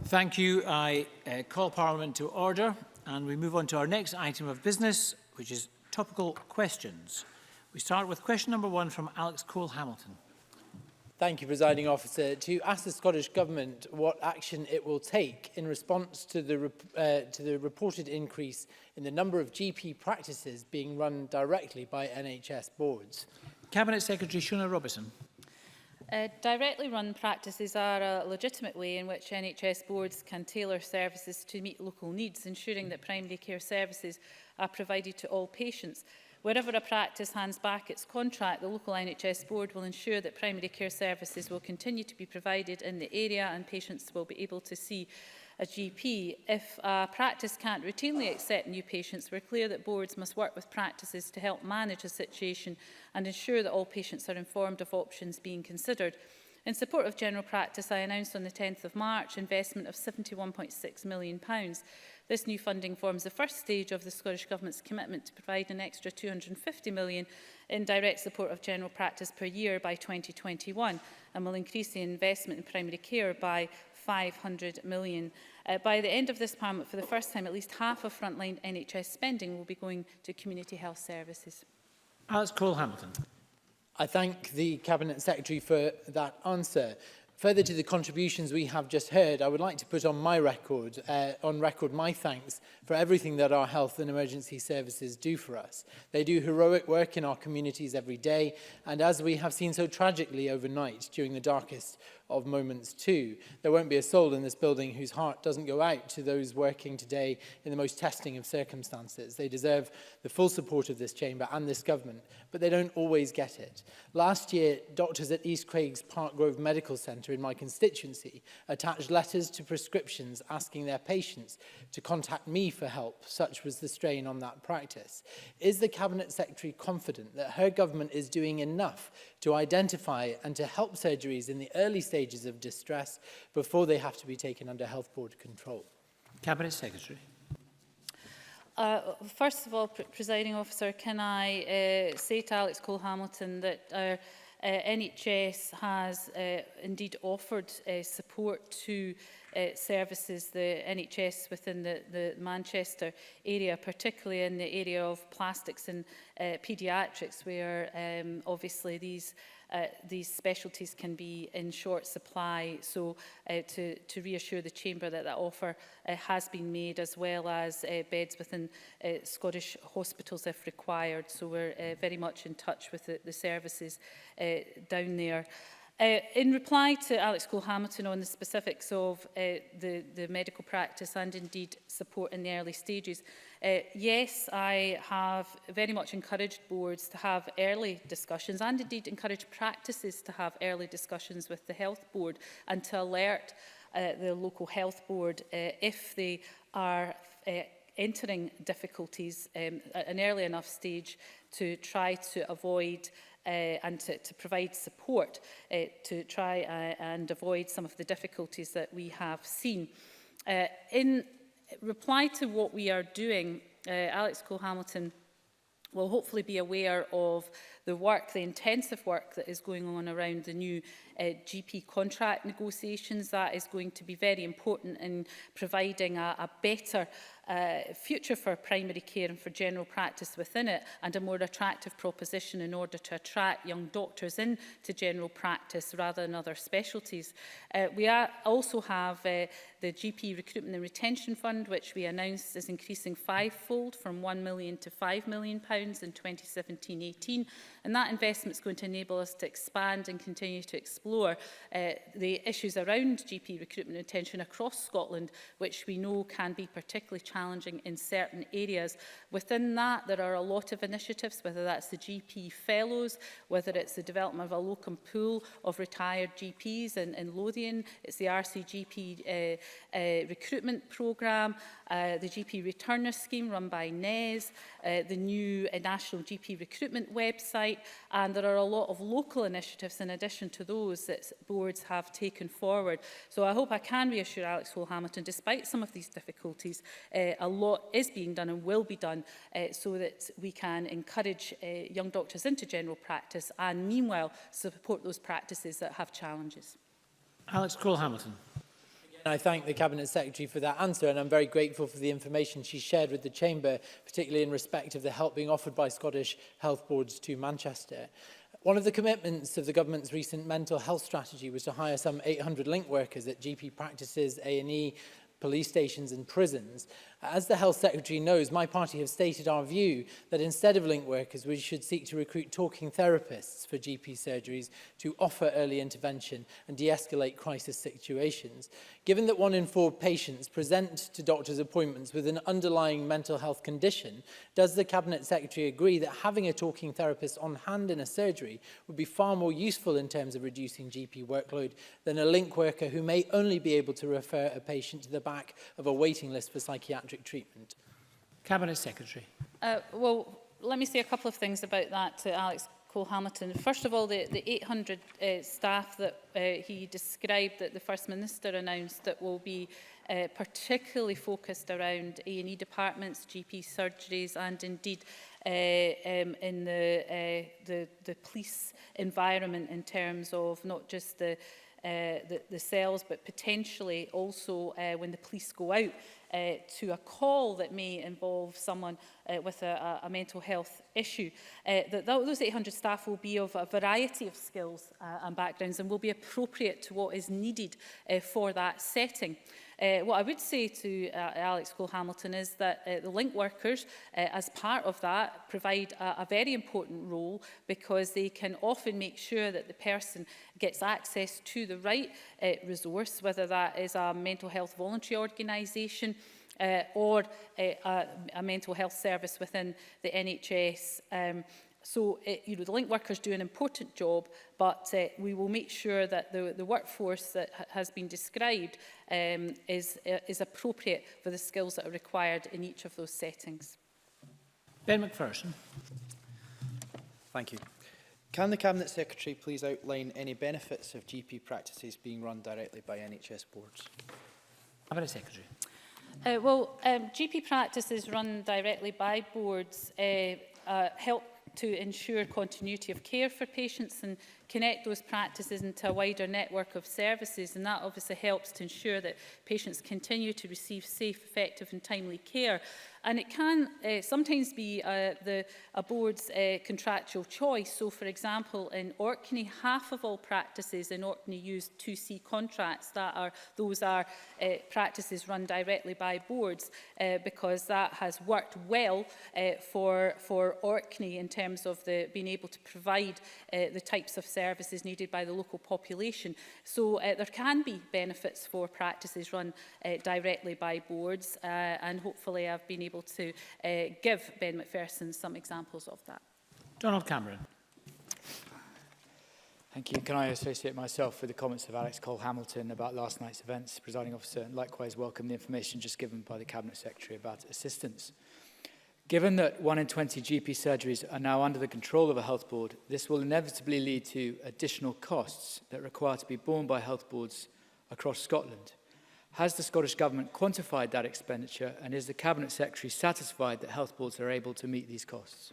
Thank you. I call Parliament to order, and we move on to our next item of business, which is topical questions. We start with question number 1 from Alex Cole-Hamilton. Thank you, Presiding Officer. To ask the Scottish Government what action it will take in response to the reported increase in the number of GP practices being run directly by NHS boards. Cabinet Secretary Shona Robertson. Directly run practices are a legitimate way in which NHS boards can tailor services to meet local needs, ensuring that primary care services are provided to all patients. Wherever a practice hands back its contract, the local NHS board will ensure that primary care services will continue to be provided in the area and patients will be able to see a GP. If a practice can't routinely accept new patients, we're clear that boards must work with practices to help manage the situation and ensure that all patients are informed of options being considered. In support of general practice, I announced on the 10th of March investment of £71.6 million. This new funding forms the first stage of the Scottish Government's commitment to provide an extra £250 million in direct support of general practice per year by 2021 and will increase the investment in primary care by £500 million. By the end of this Parliament, for the first time, at least half of frontline NHS spending will be going to community health services. Alex Cole-Hamilton. I thank the Cabinet Secretary for that answer. Further to the contributions we have just heard, I would like to put on record my thanks for everything that our health and emergency services do for us. They do heroic work in our communities every day, and as we have seen so tragically overnight during the darkest of moments too, there won't be a soul in this building whose heart doesn't go out to those working today in the most testing of circumstances. They deserve the full support of this chamber and this government, but they don't always get it. Last year, doctors at East Craig's Park Grove Medical Centre in my constituency attached letters to prescriptions asking their patients to contact me for help. Such was the strain on that practice. Is the Cabinet Secretary confident that her government is doing enough to identify and to help surgeries in the early stages of distress before they have to be taken under Health Board control? Cabinet Secretary. First of all, Presiding Officer, can I say to Alex Cole-Hamilton that our NHS has indeed offered support to services, the NHS within the Manchester area, particularly in the area of plastics and paediatrics, where obviously these specialties can be in short supply. So to reassure the Chamber that offer has been made, as well as beds within Scottish hospitals if required. So we're very much in touch with the services down there. In reply to Alex Cole-Hamilton on the specifics of the medical practice and indeed support in the early stages, yes, I have very much encouraged boards to have early discussions and indeed encouraged practices to have early discussions with the Health Board and to alert the local health board if they are entering difficulties at an early enough stage to try to avoid and to provide support to try and avoid some of the difficulties that we have seen. In reply to what we are doing, Alex Cole-Hamilton will hopefully be aware of the work, the intensive work that is going on around the new GP contract negotiations. That is going to be very important in providing a better future for primary care and for general practice within it, and a more attractive proposition in order to attract young doctors into general practice rather than other specialties. We also have the GP Recruitment and Retention Fund, which we announced is increasing fivefold from £1 million to £5 million in 2017-18. And that investment is going to enable us to expand and continue to explore the issues around GP recruitment and retention across Scotland, which we know can be particularly challenging in certain areas. Within that, there are a lot of initiatives, whether that's the GP Fellows, whether it's the development of a locum pool of retired GPs in Lothian, it's the RCGP recruitment programme, the GP Returner scheme run by NES, the new National GP Recruitment website, and there are a lot of local initiatives in addition to those that boards have taken forward. So I hope I can reassure Alex Cole-Hamilton, despite some of these difficulties, a lot is being done and will be done so that we can encourage young doctors into general practice and meanwhile support those practices that have challenges. Alex Cole-Hamilton. I thank the Cabinet Secretary for that answer, and I'm very grateful for the information she shared with the Chamber, particularly in respect of the help being offered by Scottish health boards to Manchester. One of the commitments of the government's recent mental health strategy was to hire some 800 link workers at GP practices, A&E, police stations and prisons. As the Health Secretary knows, my party have stated our view that instead of link workers, we should seek to recruit talking therapists for GP surgeries to offer early intervention and de-escalate crisis situations. Given that 1 in 4 patients present to doctors' appointments with an underlying mental health condition, does the Cabinet Secretary agree that having a talking therapist on hand in a surgery would be far more useful in terms of reducing GP workload than a link worker who may only be able to refer a patient to the back of a waiting list for psychiatric treatment? Cabinet Secretary. Well, let me say a couple of things about that to Alex Cole-Hamilton. First of all, the 800 staff that he described that the First Minister announced that will be particularly focused around A&E departments, GP surgeries and indeed in the police environment in terms of not just the cells, but potentially also when the police go out to a call that may involve someone with a mental health issue. Those 800 staff will be of a variety of skills and backgrounds and will be appropriate to what is needed for that setting. What I would say to Alex Cole-Hamilton is that the link workers, as part of that, provide a very important role because they can often make sure that the person gets access to the right resource, whether that is a mental health voluntary organisation or a mental health service within the NHS. The link workers do an important job, but we will make sure that the workforce that has been described is appropriate for the skills that are required in each of those settings. Ben McPherson. Thank you. Can the Cabinet Secretary please outline any benefits of GP practices being run directly by NHS boards? Cabinet Secretary. GP practices run directly by boards help to ensure continuity of care for patients and connect those practices into a wider network of services, and that obviously helps to ensure that patients continue to receive safe, effective and timely care. And it can sometimes be a board's contractual choice. So, for example, in Orkney, half of all practices in Orkney use 2C contracts. Those are practices run directly by boards because that has worked well for Orkney in terms of being able to provide the types of services needed by the local population. So there can be benefits for practices run directly by boards, and hopefully I've been able to give Ben McPherson some examples of that. Donald Cameron. Thank you. Can I associate myself with the comments of Alex Cole-Hamilton about last night's events, Presiding Officer, and likewise welcome the information just given by the Cabinet Secretary about assistance. Given that 1 in 20 GP surgeries are now under the control of a health board, this will inevitably lead to additional costs that require to be borne by health boards across Scotland. Has the Scottish Government quantified that expenditure, and is the Cabinet Secretary satisfied that health boards are able to meet these costs?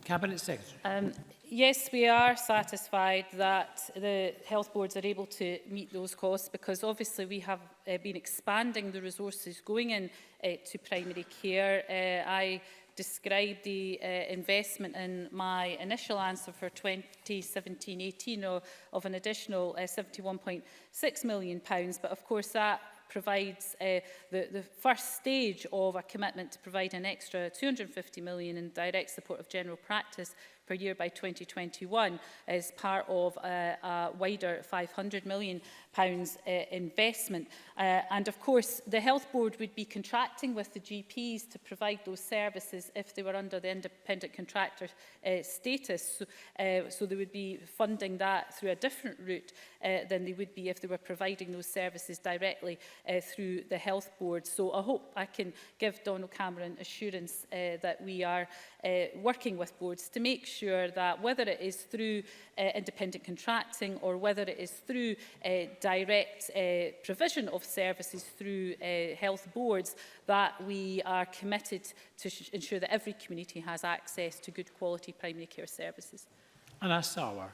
Cabinet Secretary. Yes, we are satisfied that the health boards are able to meet those costs because obviously we have been expanding the resources going in to primary care. I described the investment in my initial answer for 2017-18 of an additional £71.6 million, but of course that provides the first stage of a commitment to provide an extra £250 million in direct support of general practice per year by 2021 as part of a wider £500 million investment. And of course, the health board would be contracting with the GPs to provide those services if they were under the independent contractor status. So they would be funding that through a different route than they would be if they were providing those services directly through the health board. So I hope I can give Donald Cameron assurance that we are working with boards to make sure that whether it is through independent contracting or whether it is through direct provision of services through health boards, that we are committed to ensure that every community has access to good quality primary care services. Anas Sarwar.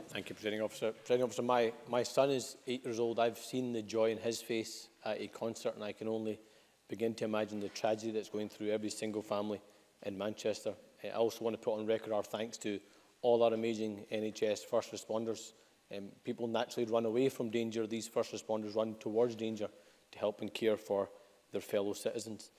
Thank you, Presiding Officer. Presiding Officer, my son is 8 years old. I've seen the joy in his face at a concert, and I can only begin to imagine the tragedy that's going through every single family in Manchester. I also want to put on record our thanks to all our amazing NHS first responders. People naturally run away from danger. These first responders run towards danger to help and care for their fellow citizens.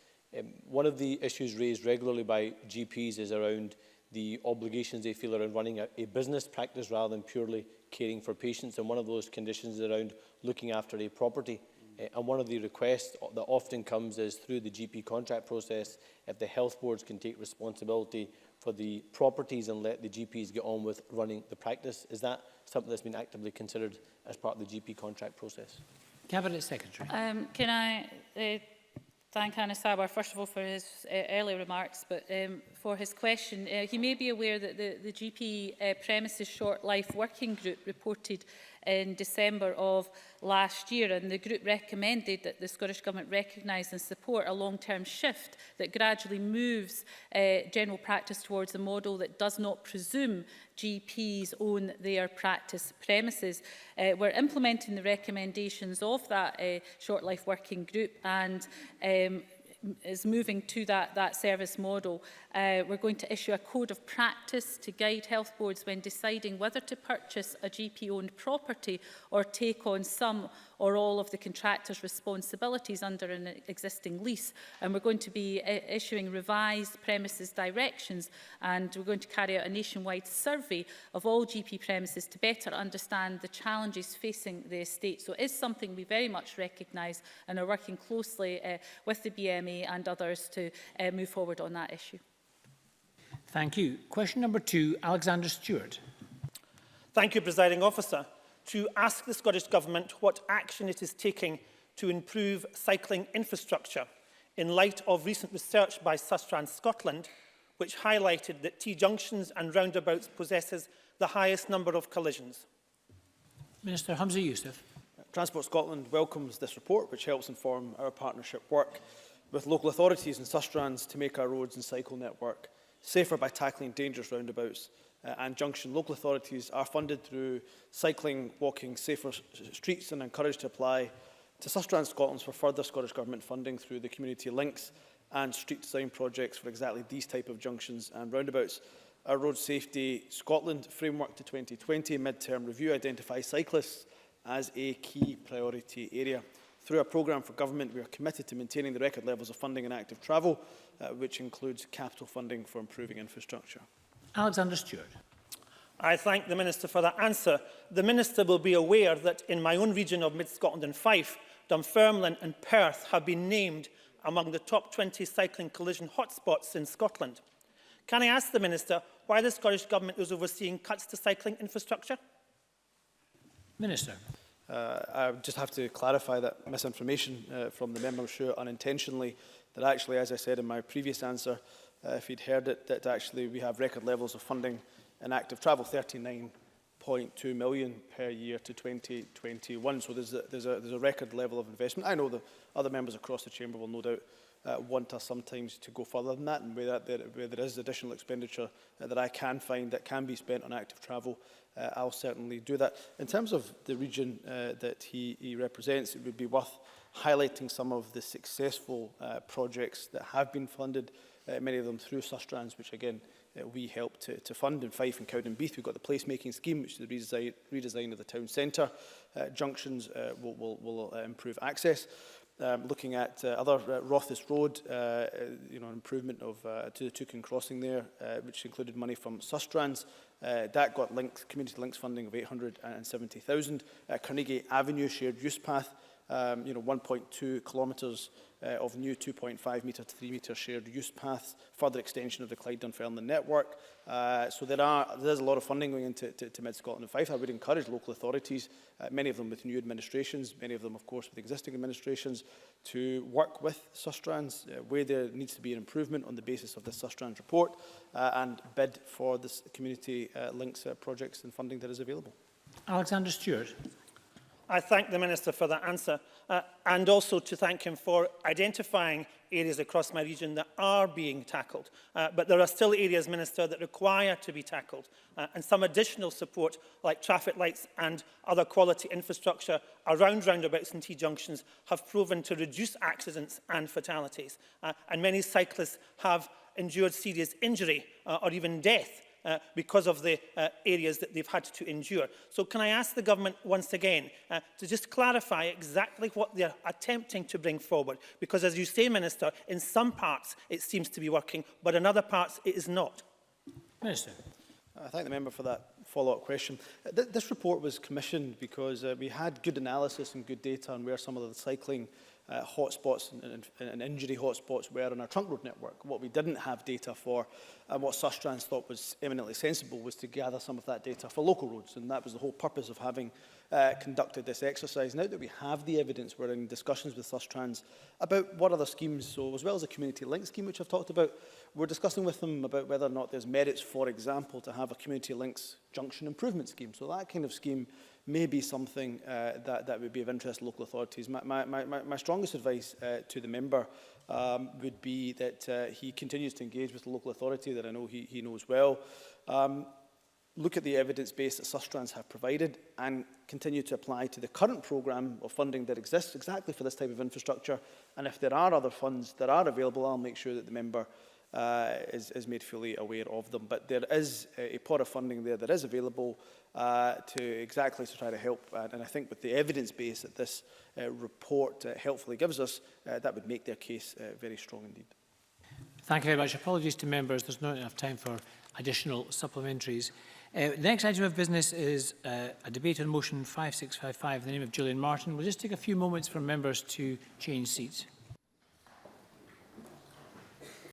One of the issues raised regularly by GPs is around the obligations they feel around running a business practice rather than purely caring for patients. And one of those conditions is around looking after a property. And one of the requests that often comes is through the GP contract process, if the health boards can take responsibility for the properties and let the GPs get on with running the practice. Is that something that's been actively considered as part of the GP contract process? Cabinet Secretary. Can I thank Hannah Sabar, first of all, for his early remarks, but for his question. He may be aware that the GP Premises Short Life Working Group reported in December of last year, and the group recommended that the Scottish Government recognise and support a long-term shift that gradually moves general practice towards a model that does not presume GPs own their practice premises. We're implementing the recommendations of that Short Life Working Group and is moving to that service model. We're going to issue a code of practice to guide health boards when deciding whether to purchase a GP-owned property or take on some or all of the contractor's responsibilities under an existing lease. And we're going to be issuing revised premises directions, and we're going to carry out a nationwide survey of all GP premises to better understand the challenges facing the estate. So it is something we very much recognise and are working closely with the BMA and others to move forward on that issue. Thank you. Question number 2, Alexander Stewart. Thank you, Presiding Officer. To ask the Scottish Government what action it is taking to improve cycling infrastructure in light of recent research by Sustrans Scotland, which highlighted that T-junctions and roundabouts possesses the highest number of collisions. Minister Hamza Youssef. Transport Scotland welcomes this report, which helps inform our partnership work with local authorities and Sustrans to make our roads and cycle network safer by tackling dangerous roundabouts and junction. Local authorities are funded through cycling, walking, safer streets and encouraged to apply to Sustrans Scotland for further Scottish Government funding through the community links and street design projects for exactly these type of junctions and roundabouts. Our Road Safety Scotland framework to 2020 mid-term review identifies cyclists as a key priority area. Through our programme for government, we are committed to maintaining the record levels of funding in active travel, which includes capital funding for improving infrastructure. Alexander Stewart. I thank the Minister for that answer. The Minister will be aware that in my own region of Mid-Scotland and Fife, Dunfermline and Perth have been named among the top 20 cycling collision hotspots in Scotland. Can I ask the Minister why the Scottish Government is overseeing cuts to cycling infrastructure? Minister. I just have to clarify that misinformation from the member, I'm sure unintentionally, that actually, as I said in my previous answer, if you'd heard it, that actually we have record levels of funding in active travel, 39.2 million per year to 2021. So there's a record level of investment. I know the other members across the chamber will no doubt want us sometimes to go further than that, and where there is additional expenditure that I can find that can be spent on active travel, I'll certainly do that. In terms of the region that he represents, it would be worth highlighting some of the successful projects that have been funded, many of them through Sustrans, which again we help to fund. In Fife and Cowdenbeath, we've got the placemaking scheme, which is the redesign of the town centre. Junctions will improve access. Looking at other Rothes Road, improvement of to the Topical crossing there, which included money from Sustrans. That got community links funding of 870,000. Carnegie Avenue shared use path, 1.2 kilometres of new 2.5 metre to 3 metre shared use paths, further extension of the Clyde-Dunfermline network. So there's a lot of funding going into Mid-Scotland and Fife. I would encourage local authorities, many of them with new administrations, many of them, of course, with existing administrations, to work with Sustrans where there needs to be an improvement on the basis of the Sustrans report and bid for this community links projects and funding that is available. Alexander Stewart. I thank the Minister for that answer and also to thank him for identifying areas across my region that are being tackled. But there are still areas, Minister, that require to be tackled and some additional support like traffic lights and other quality infrastructure around roundabouts and T-junctions have proven to reduce accidents and fatalities. And many cyclists have endured serious injury or even death because of the areas that they've had to endure. So can I ask the government once again to just clarify exactly what they're attempting to bring forward? Because as you say, Minister, in some parts it seems to be working, but in other parts it is not. Minister. I thank the member for that follow-up question. This report was commissioned because we had good analysis and good data on where some of the cycling hotspots and injury hotspots were in our trunk road network. What we didn't have data for and what Sustrans thought was eminently sensible was to gather some of that data for local roads, and that was the whole purpose of having conducted this exercise. Now that we have the evidence, we're in discussions with Sustrans about what other schemes, so as well as the community link scheme which I've talked about, we're discussing with them about whether or not there's merits, for example, to have a community links junction improvement scheme. So that kind of scheme may be something that would be of interest to local authorities. My strongest advice to the member would be that he continues to engage with the local authority that I know he knows well. Look at the evidence base that Sustrans have provided and continue to apply to the current programme of funding that exists exactly for this type of infrastructure. And if there are other funds that are available, I'll make sure that the member is made fully aware of them. But there is a pot of funding there that is available to try to help. And I think with the evidence base that this report helpfully gives us, that would make their case very strong indeed. Thank you very much. Apologies to members. There's not enough time for additional supplementaries. The next item of business is a debate on motion 5655 in the name of Gillian Martin. We'll just take a few moments for members to change seats.